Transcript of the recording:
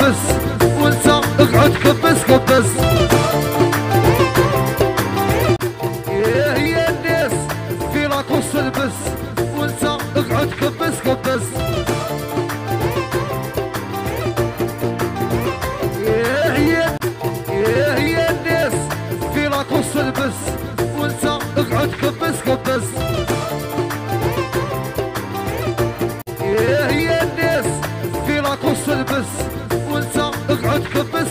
البس وانت اقعد كبس كبس. يا الناس في لاكوس البس وانت اقعد كبس كبس. يا الناس في لاكوس البس وانت اقعد كبس كبس. يا الناس في لاكوس البس وانت اقعد كبس